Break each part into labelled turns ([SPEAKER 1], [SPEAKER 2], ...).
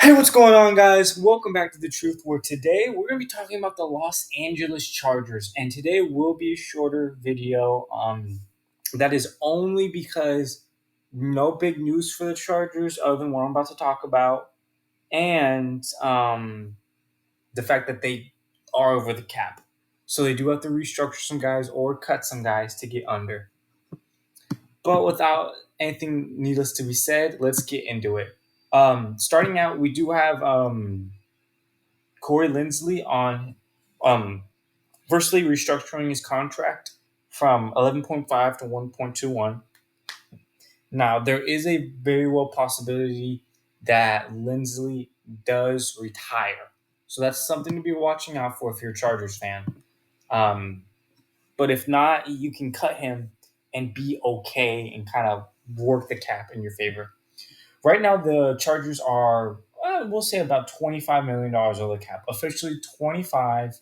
[SPEAKER 1] Hey, what's going on, guys? Welcome back to The Truth, where today we're going to be talking about the Los Angeles Chargers. And today will be a shorter video. That is only because no big news for the Chargers other than what I'm about to talk about. And the fact that they are over the cap. So they do have to restructure some guys or cut some guys to get under. But without anything needless to be said, let's get into it. Starting out, we do have Corey Linsley on um, virtually restructuring his contract from 11.5 to 1.21. Now, there is a very well possibility that Linsley does retire. So that's something to be watching out for if you're a Chargers fan. Um, but if not, you can cut him and be okay and kind of work the cap in your favor. Right now, the Chargers are, we'll say, about $25 million over the cap. Officially, 25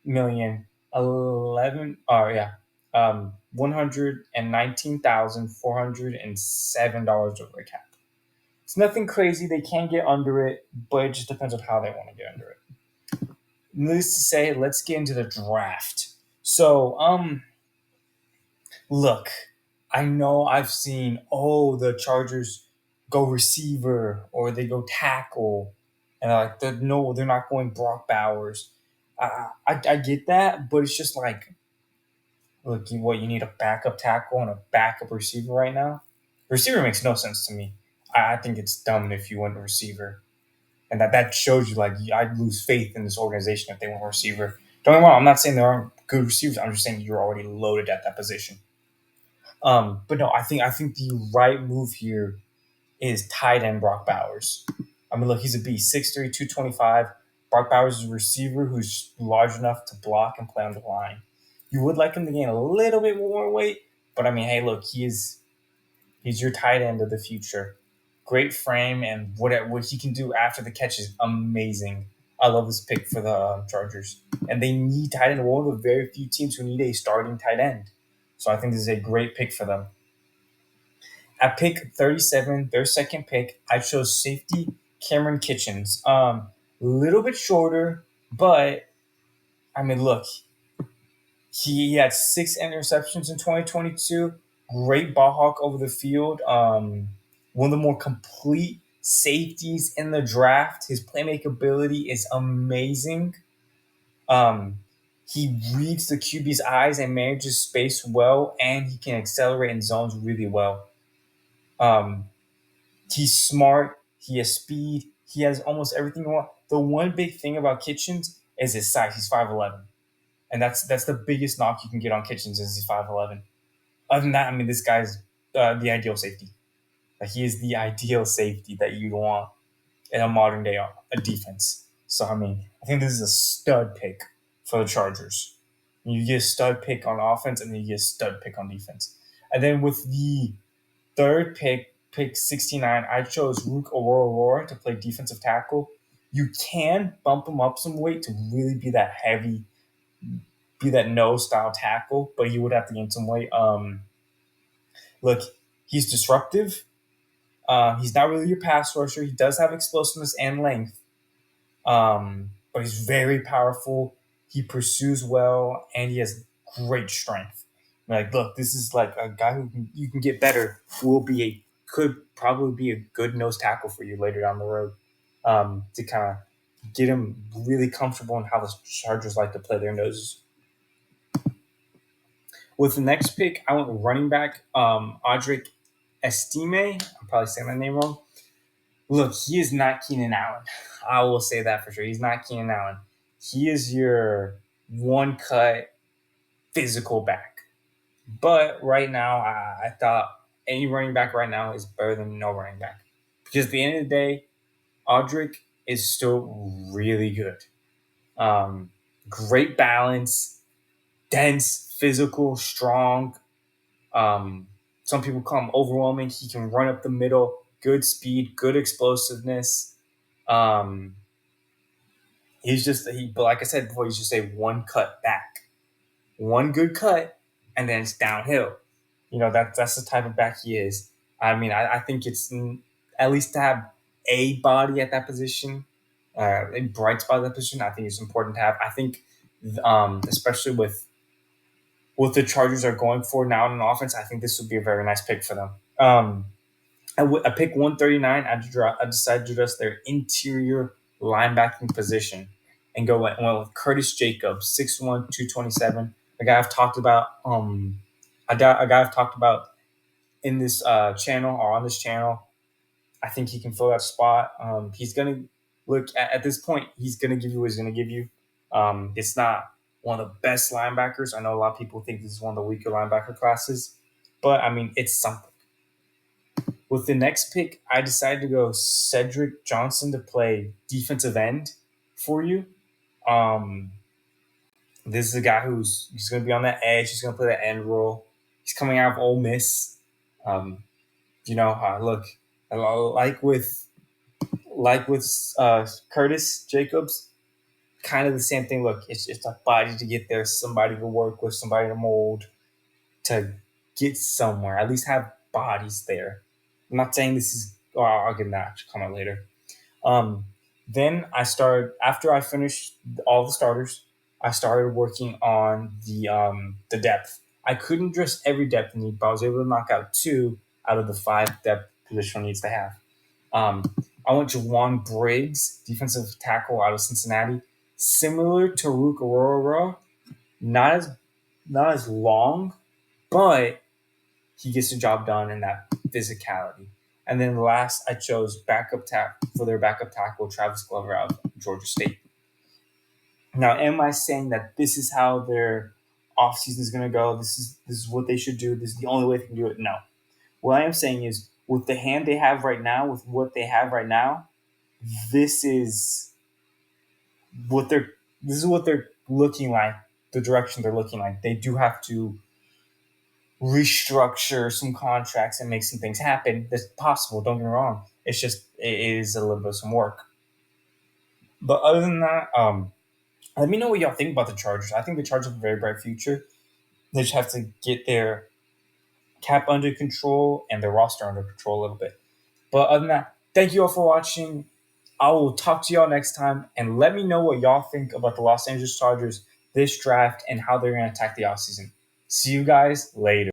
[SPEAKER 1] million 11 yeah 119,407 dollars over the cap. It's nothing crazy. They can get under it, but it just depends on how they want to get under it. Needless to say, let's get into the draft. So look, I know I've seen, the Chargers go receiver or they go tackle, and no, they're not going Brock Bowers. I get that, but it's just like, look, you need a backup tackle and a backup receiver right now? Receiver makes no sense to me. I think it's dumb if you went a receiver. And that shows you, like, I'd lose faith in this organization if they went a receiver. Don't get me wrong, I'm not saying there aren't good receivers. I'm just saying you're already loaded at that position. But no, I think the right move here is tight end Brock Bowers. I mean, look, he's a beast, 6'3", 225. Brock Bowers is a receiver who's large enough to block and play on the line. You would like him to gain a little bit more weight, but I mean, hey, look, he's your tight end of the future. Great frame, and what he can do after the catch is amazing. I love this pick for the Chargers, and they need tight end. One of the very few teams who need a starting tight end, so I think this is a great pick for them. At pick 37, their second pick, I chose safety Cameron Kitchens. Little bit shorter, but I mean, look, he had 6 interceptions in 2022. Great ball hawk over the field. One of the more complete safeties in the draft. His playmaking ability is amazing. Um, he reads the QB's eyes and manages space well, and he can accelerate in zones really well. Um, he's smart. He has speed. He has almost everything you want. The one big thing about Kitchens is his size. He's 5'11", and that's the biggest knock you can get on Kitchens is he's 5'11". Other than that, I mean, this guy's the ideal safety. Like, he is the ideal safety that you want in a modern day a defense. So I mean, I think this is a stud pick for the Chargers. You get a stud pick on offense, and then you get a stud pick on defense. And then with the third pick 69, I chose Rook Aurora to play defensive tackle. You can bump him up some weight to really be that heavy, be that nose style tackle, but you would have to gain some weight. Look, he's disruptive. He's not really your pass rusher. He does have explosiveness and length, but he's very powerful. He pursues well, and he has great strength. Like, look, this is like a guy you can get better. Could probably be a good nose tackle for you later down the road, to kind of get him really comfortable in how the Chargers like to play their noses. With the next pick, I went running back, Audric Estime. I'm probably saying that name wrong. Look, he is not Keenan Allen. I will say that for sure. He's not Keenan Allen. He is your one cut physical back. But right now, I thought any running back right now is better than no running back. Because at the end of the day, Audric is still really good. Great balance, dense, physical, strong. Some people call him overwhelming. He can run up the middle, good speed, good explosiveness. Um, but like I said before, he's just a one cut back, one good cut, and then it's downhill. That's the type of back he is. I mean, I think it's at least to have a body at that position, a bright spot at that position. I think it's important to have. I think, especially with the Chargers are going for now in offense, I think this would be a very nice pick for them. I pick 139. I decided to address their interior linebacking position and went with Curtis Jacobs, 6'1", 227. A guy I've talked about. A guy I've talked about in this channel or on this channel. I think he can fill that spot. He's gonna look at this point. He's gonna give you what he's gonna give you. It's not one of the best linebackers. I know a lot of people think this is one of the weaker linebacker classes, but I mean it's something. With the next pick, I decided to go Cedric Johnson to play defensive end for you. Um, this is a guy he's going to be on that edge. He's going to play the end role. He's coming out of Ole Miss. Um, look, like with Curtis Jacobs, kind of the same thing. Look, it's a body to get there, somebody to work with, somebody to mold, to get somewhere. At least have bodies there. I'm not saying this is. Oh, I'll get that comment later. Um, then I started after I finished all the starters. I started working on the depth. I couldn't address every depth need, but I was able to knock out 2 out of the 5 depth positional needs they have. I went to Juwan Briggs, defensive tackle out of Cincinnati, similar to Rook Aurora, not as long, but he gets the job done in that physicality. And then last, I chose their backup tackle, Travis Glover out of Georgia State. Now, am I saying that this is how their offseason is going to go? This is what they should do. This is the only way they can do it? No. What I am saying is, with the hand they have right now, with what they have right now, this is what they're looking like. The direction they're looking like. They do have to restructure some contracts and make some things happen. That's possible. Don't get me wrong. It's just it is a little bit of some work. But other than that, let me know what y'all think about the Chargers. I think the Chargers have a very bright future. They just have to get their cap under control and their roster under control a little bit. But other than that, thank you all for watching. I will talk to y'all next time, and let me know what y'all think about the Los Angeles Chargers this draft and how they're going to attack the offseason. See you guys later.